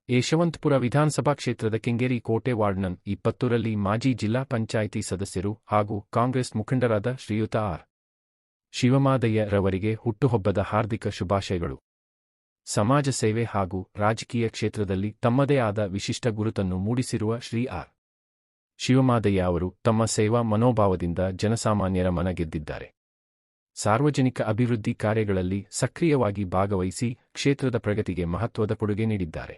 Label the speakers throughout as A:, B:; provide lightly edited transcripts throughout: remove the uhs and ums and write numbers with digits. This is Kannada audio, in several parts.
A: ಯಶವಂತಪುರ ವಿಧಾನಸಭಾ ಕ್ಷೇತ್ರದ ಕೆಂಗೇರಿ ಕೋಟೆ ವಾರ್ಡ್ ನಂ 20ರಲ್ಲಿ ಮಾಜಿ ಜಿಲ್ಲಾ ಪಂಚಾಯಿತಿ ಸದಸ್ಯರು ಹಾಗೂ ಕಾಂಗ್ರೆಸ್ ಮುಖಂಡರಾದ ಶ್ರೀಯುತ ಆರ್. ಶಿವಮಾದಯ್ಯ ರವರಿಗೆ ಹುಟ್ಟುಹಬ್ಬದ ಹಾರ್ದಿಕ ಶುಭಾಶಯಗಳು. ಸಮಾಜ ಸೇವೆ ಹಾಗೂ ರಾಜಕೀಯ ಕ್ಷೇತ್ರದಲ್ಲಿ ತಮ್ಮದೇ ಆದ ವಿಶಿಷ್ಟ ಗುರುತನ್ನು ಮೂಡಿಸಿರುವ ಶ್ರೀ ಆರ್. ಶಿವಮಾದಯ್ಯ ಅವರು ತಮ್ಮ ಸೇವಾ ಮನೋಭಾವದಿಂದ ಜನಸಾಮಾನ್ಯರ ಮನ ಗೆದ್ದಿದ್ದಾರೆ. ಸಾರ್ವಜನಿಕ ಅಭಿವೃದ್ಧಿ ಕಾರ್ಯಗಳಲ್ಲಿ ಸಕ್ರಿಯವಾಗಿ ಭಾಗವಹಿಸಿ ಕ್ಷೇತ್ರದ ಪ್ರಗತಿಗೆ ಮಹತ್ವದ ಕೊಡುಗೆ ನೀಡಿದ್ದಾರೆ.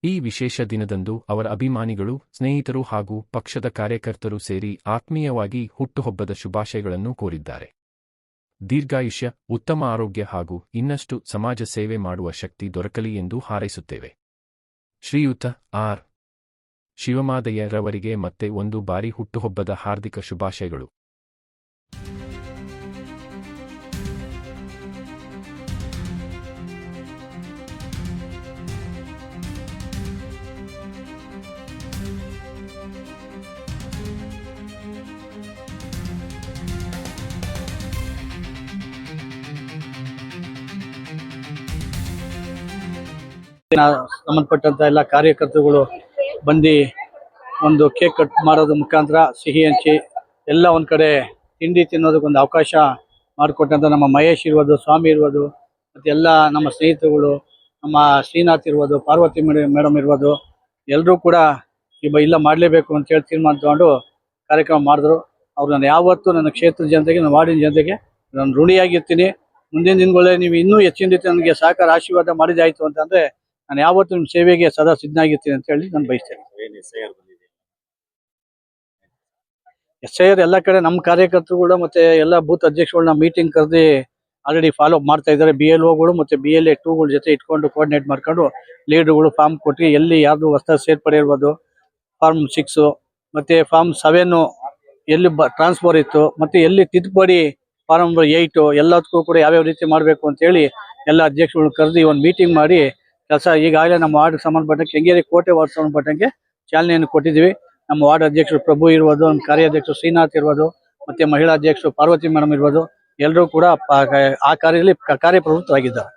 A: ಈ ವಿಶೇಷ ದಿನದಂದು ಅವರ ಅಭಿಮಾನಿಗಳು, ಸ್ನೇಹಿತರು ಹಾಗೂ ಪಕ್ಷದ ಕಾರ್ಯಕರ್ತರು ಸೇರಿ ಆತ್ಮೀಯವಾಗಿ ಹುಟ್ಟುಹಬ್ಬದ ಶುಭಾಶಯಗಳನ್ನು ಕೋರಿದ್ದಾರೆ. ದೀರ್ಘಾಯುಷ್ಯ, ಉತ್ತಮ ಆರೋಗ್ಯ ಹಾಗೂ ಇನ್ನಷ್ಟು ಸಮಾಜ ಸೇವೆ ಮಾಡುವ ಶಕ್ತಿ ದೊರಕಲಿ ಎಂದು ಹಾರೈಸುತ್ತೇವೆ. ಶ್ರೀಯುತ ಆರ್. ಶಿವಮಾದಯ್ಯ ರವರಿಗೆ ಮತ್ತೆ ಒಂದು ಬಾರಿ ಹುಟ್ಟುಹಬ್ಬದ ಹಾರ್ದಿಕ ಶುಭಾಶಯಗಳು.
B: ಸಂಬಂಧಪಟ್ಟಂತ ಎಲ್ಲ ಕಾರ್ಯಕರ್ತರುಗಳು ಬಂದು ಒಂದು ಕೇಕ್ ಕಟ್ ಮಾಡೋದ್ರ ಮುಖಾಂತರ ಸಿಹಿ ಹಂಚಿ ಎಲ್ಲ ಒಂದ್ ಕಡೆ ತಿಂಡಿ ತಿನ್ನೋದಕ್ಕೊಂದು ಅವಕಾಶ ಮಾಡಿಕೊಟ್ಟಂತ ನಮ್ಮ ಮಹೇಶ್ ಇರ್ಬೋದು, ಸ್ವಾಮಿ ಇರ್ಬೋದು, ಮತ್ತೆ ಎಲ್ಲ ನಮ್ಮ ಸ್ನೇಹಿತರುಗಳು, ನಮ್ಮ ಶ್ರೀನಾಥ್ ಇರ್ಬೋದು, ಪಾರ್ವತಿ ಮೇಡಮ್ ಇರ್ಬೋದು, ಎಲ್ಲರೂ ಕೂಡ ಇಲ್ಲ ಮಾಡಲೇಬೇಕು ಅಂತ ಹೇಳಿ ತೀರ್ಮಾನ ತಗೊಂಡು ಕಾರ್ಯಕ್ರಮ ಮಾಡಿದ್ರು. ಅವ್ರು ನಾನು ಯಾವತ್ತೂ ನನ್ನ ಕ್ಷೇತ್ರದ ಜನತೆಗೆ, ನನ್ನ ವಾರ್ಡಿನ ಜನತೆಗೆ ನಾನು ಋಣಿಯಾಗಿರ್ತೀನಿ. ಮುಂದಿನ ದಿನಗಳೇ ನೀವು ಇನ್ನೂ ಹೆಚ್ಚಿನ ರೀತಿ ನನಗೆ ಸಹಕಾರ ಆಶೀರ್ವಾದ ಮಾಡಿದಾಯ್ತು ಅಂತಂದ್ರೆ ನಾನು ಯಾವತ್ತೂ ನಿಮ್ಮ ಸೇವೆಗೆ ಸದಾ ಸಿದ್ಧನಾಗಿರ್ತೀನಿ ಅಂತ ಹೇಳಿ ನಾನು ಬಯಸ್ತೇನೆ. SIR ಎಲ್ಲ ಕಡೆ ನಮ್ಮ ಕಾರ್ಯಕರ್ತರುಗಳು ಮತ್ತೆ ಎಲ್ಲ ಬೂತ್ ಅಧ್ಯಕ್ಷಗಳನ್ನ ಮೀಟಿಂಗ್ ಕರೆದಿ ಆಲ್ರೆಡಿ ಫಾಲೋ ಅಪ್ ಮಾಡ್ತಾ ಇದ್ದಾರೆ. BLOಗಳು ಮತ್ತೆ BLA 2ಗಳ ಜೊತೆ ಇಟ್ಕೊಂಡು ಕೋಆರ್ಡಿನೇಟ್ ಮಾಡ್ಕೊಂಡು ಲೀಡರ್ಗಳು ಫಾರ್ಮ್ ಕೊಟ್ಟು ಎಲ್ಲಿ ಯಾರ್ದು ಹೊಸ ಸೇರ್ಪಡೆ ಇರ್ಬೋದು, ಫಾರ್ಮ್ 6 ಮತ್ತೆ ಫಾರ್ಮ್ 7 ಎಲ್ಲಿ ಟ್ರಾನ್ಸ್ಫರ್ ಇತ್ತು, ಮತ್ತೆ ಎಲ್ಲಿ ತಿದ್ದುಪಡಿ ಫಾರ್ಮ್ 8 ಎಲ್ಲದಕ್ಕೂ ಕೂಡ ಯಾವ್ಯಾವ ರೀತಿ ಮಾಡಬೇಕು ಅಂತ ಹೇಳಿ ಎಲ್ಲ ಅಧ್ಯಕ್ಷಗಳು ಕರೆದಿ ಒಂದು ಮೀಟಿಂಗ್ ಮಾಡಿ ಕೆಲಸ ಈಗಾಗಲೇ ನಮ್ಮ ವಾರ್ಡ್ ಸಂಬಂಧಪಟ್ಟಂಗೆ ಕೆಂಗೇರಿ ಕೋಟೆ ವಾರ್ಡ್ ಸಂಬಂಧಪಟ್ಟಂಗೆ ಚಾಲನೆಯನ್ನು ಕೊಟ್ಟಿದ್ದೀವಿ. ನಮ್ಮ ವಾರ್ಡ್ ಅಧ್ಯಕ್ಷರು ಪ್ರಭು ಇರ್ಬೋದು, ನಮ್ಮ ಕಾರ್ಯಾಧ್ಯಕ್ಷರು ಶ್ರೀನಾಥ್ ಇರ್ಬೋದು, ಮತ್ತೆ ಮಹಿಳಾ ಅಧ್ಯಕ್ಷರು ಪಾರ್ವತಿ ಮೇಡಮ್ ಇರ್ಬೋದು, ಎಲ್ಲರೂ ಕೂಡ ಆ ಕಾರ್ಯದಲ್ಲಿ ಕಾರ್ಯಪ್ರವೃತ್ತರಾಗಿದ್ದಾರೆ.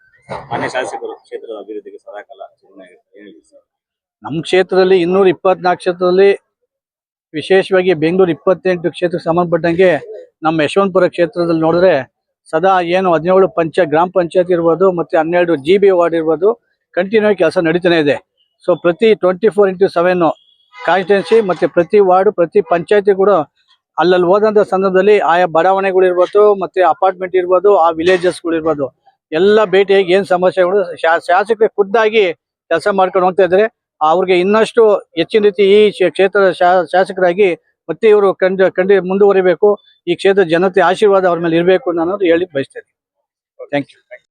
B: ನಮ್ಮ ಕ್ಷೇತ್ರದಲ್ಲಿ 224 ಕ್ಷೇತ್ರದಲ್ಲಿ ವಿಶೇಷವಾಗಿ ಬೆಂಗಳೂರು 28 ಕ್ಷೇತ್ರಕ್ಕೆ ಸಂಬಂಧಪಟ್ಟಂಗೆ ನಮ್ಮ ಯಶವಂತಪುರ ಕ್ಷೇತ್ರದಲ್ಲಿ ನೋಡಿದ್ರೆ ಸದಾ ಏನು 17 ಗ್ರಾಮ ಪಂಚಾಯತ್ ಇರ್ಬೋದು, ಮತ್ತೆ 12 GB ವಾರ್ಡ್ ಇರ್ಬೋದು, ಕಂಟಿನ್ಯೂ ಕೆಲಸ ನಡೀತಾನೆ ಇದೆ. ಸೊ ಪ್ರತಿ 24x7 ಕಾನ್ಸ್ಟಿಟ್ಯೂನ್ಸಿ ಮತ್ತೆ ಪ್ರತಿ ವಾರ್ಡ್, ಪ್ರತಿ ಪಂಚಾಯತಿ ಕೂಡ ಅಲ್ಲಲ್ಲಿ ಹೋದಂಥ ಸಂದರ್ಭದಲ್ಲಿ ಆಯಾ ಬಡಾವಣೆಗಳು ಇರ್ಬೋದು, ಮತ್ತೆ ಅಪಾರ್ಟ್ಮೆಂಟ್ ಇರ್ಬೋದು, ಆ ವಿಲೇಜಸ್ಗಳು ಇರ್ಬೋದು, ಎಲ್ಲ ಭೇಟಿಯಾಗಿ ಏನು ಸಮಸ್ಯೆಗಳು ಶಾಸಕರಿಗೆ ಖುದ್ದಾಗಿ ಕೆಲಸ ಮಾಡ್ಕೊಂಡು ಹೋಗ್ತಾ ಇದ್ದಾರೆ. ಅವ್ರಿಗೆ ಇನ್ನಷ್ಟು ಹೆಚ್ಚಿನ ರೀತಿ ಈ ಕ್ಷೇತ್ರದ ಶಾಸಕರಾಗಿ ಮತ್ತೆ ಇವರು ಮುಂದುವರಿಬೇಕು. ಈ ಕ್ಷೇತ್ರದ ಜನತೆ ಆಶೀರ್ವಾದ ಅವ್ರ ಮೇಲೆ ಇರಬೇಕು ಅನ್ನೋದು ಹೇಳಿ ಬಯಸ್ತೇನೆ. Thank you.